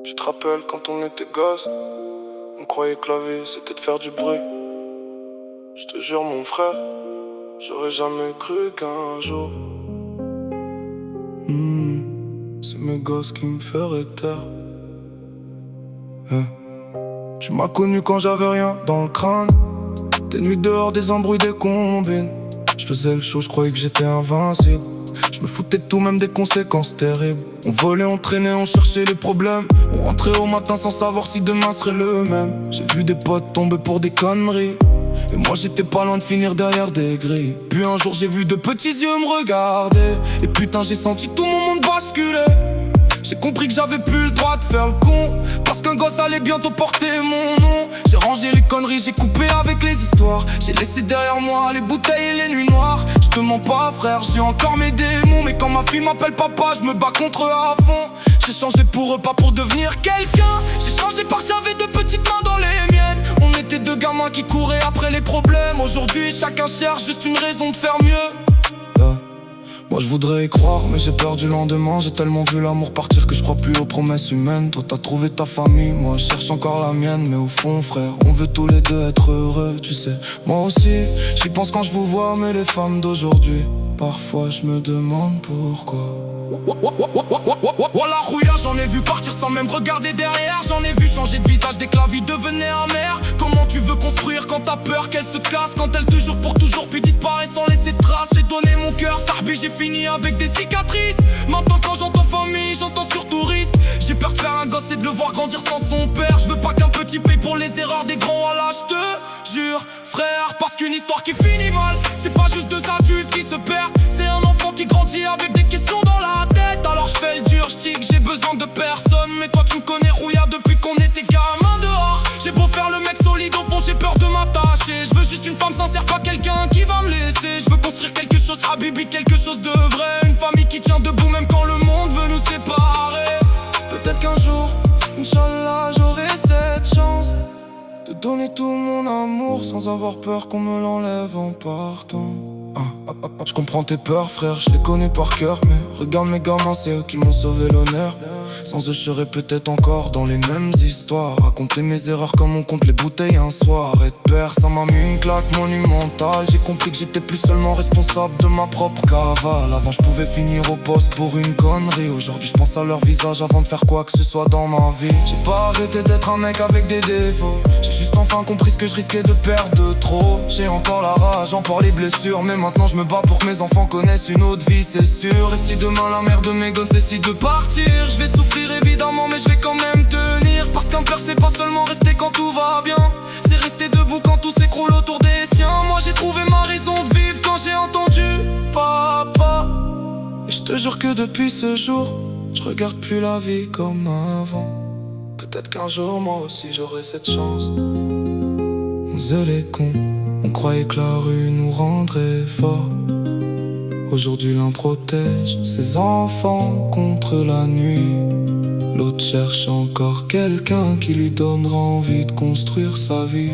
Tu te rappelles quand on était gosse, on croyait que la vie c'était de faire du bruit. Je te jure mon frère, j'aurais jamais cru qu'un jour c'est mes gosses qui me feraient taire. Tu m'as connu quand j'avais rien dans le crâne. Des nuits dehors, des embrouilles, des combines. Je faisais le show, je croyais que j'étais invincible. Je me foutais de tout, même des conséquences terribles. On volait, on traînait, on cherchait les problèmes. On rentrait au matin sans savoir si demain serait le même. J'ai vu des potes tomber pour des conneries, et moi j'étais pas loin de finir derrière des grilles. Puis un jour j'ai vu de petits yeux me regarder, et putain j'ai senti tout mon monde basculer. J'ai compris que j'avais plus le droit de faire le con, parce qu'un gosse allait bientôt porter mon nom. J'ai rangé les conneries, j'ai coupé avec les histoires. J'ai laissé derrière moi les bouteilles et les nuits noires. Je te mens pas frère, j'ai encore mes démons. Mais quand ma fille m'appelle papa, je me bats contre eux à fond. J'ai changé pour eux, pas pour devenir quelqu'un. J'ai changé parce que j'avais deux petites mains dans les miennes. On était deux gamins qui couraient après les problèmes. Aujourd'hui chacun cherche juste une raison de faire mieux. Moi je voudrais y croire, mais j'ai peur du lendemain. J'ai tellement vu l'amour partir que je crois plus aux promesses humaines. Toi t'as trouvé ta famille, moi je cherche encore la mienne. Mais au fond frère, on veut tous les deux être heureux, tu sais. Moi aussi, j'y pense quand je vous vois, mais les femmes d'aujourd'hui, parfois je me demande pourquoi. Voilà rouilla, j'en ai vu partir sans même regarder derrière. J'en ai vu changer de visage dès que la vie devenait amère. Comment tu veux construire quand t'as peur qu'elle se casse, quand elle te jure pour toujours puis disparaît sans laisser de traces. J'ai donné mon cœur, Sarbi, j'ai fini avec des cicatrices. Maintenant quand j'entends famille, j'entends surtout risque. J'ai peur de faire un gosse et de le voir grandir sans son père. Je veux pas qu'un petit paye pour les erreurs des grands. Voilà, je te jure frère, parce qu'une histoire qui finit mal, c'est pas juste deux adultes qui se perdent. C'est un enfant qui grandit avec des questions dans la tête. Alors je fais le dur, je dis que j'ai besoin de personne. Mais toi tu me connais rouillard depuis qu'on était gamins dehors. J'ai beau faire le mec solide, au fond j'ai peur de m'attacher. Je veux juste une femme sincère, pas quelqu'un qui va me laisser. Je veux construire quelque chose, Habibi, quelque chose de vrai. Une famille qui tient debout même quand le monde veut nous séparer. Peut-être qu'un jour, Inch'Allah, j'aurai cette chance de donner tout mon amour sans avoir peur qu'on me l'enlève en partant. Je comprends tes peurs frère, je les connais par cœur. Mais regarde mes gamins, c'est eux qui m'ont sauvé l'honneur. Sans eux je serais peut-être encore dans les mêmes histoires, raconter mes erreurs comme on compte les bouteilles un soir. Être père, ça m'a mis une claque monumentale. J'ai compris que j'étais plus seulement responsable de ma propre cavale. Avant je pouvais finir au poste pour une connerie. Aujourd'hui je pense à leur visage avant de faire quoi que ce soit dans ma vie. J'ai pas arrêté d'être un mec avec des défauts. J'ai juste enfin compris ce que je risquais de perdre de trop. J'ai encore la rage, encore les blessures, mais maintenant je me bats pour que mes enfants connaissent une autre vie, c'est sûr. Et si demain la mère de mes gosses décide de partir, je vais souffrir évidemment, mais je vais quand même tenir. Parce qu'un père c'est pas seulement rester quand tout va bien, c'est rester debout quand tout s'écroule autour des siens. Moi j'ai trouvé ma raison de vivre quand j'ai entendu papa. Et je te jure que depuis ce jour, je regarde plus la vie comme avant. Peut-être qu'un jour moi aussi j'aurai cette chance. On faisait les cons, on croyait que la rue nous rendrait forts. Aujourd'hui l'un protège ses enfants contre la nuit. L'autre cherche encore quelqu'un qui lui donnera envie de construire sa vie.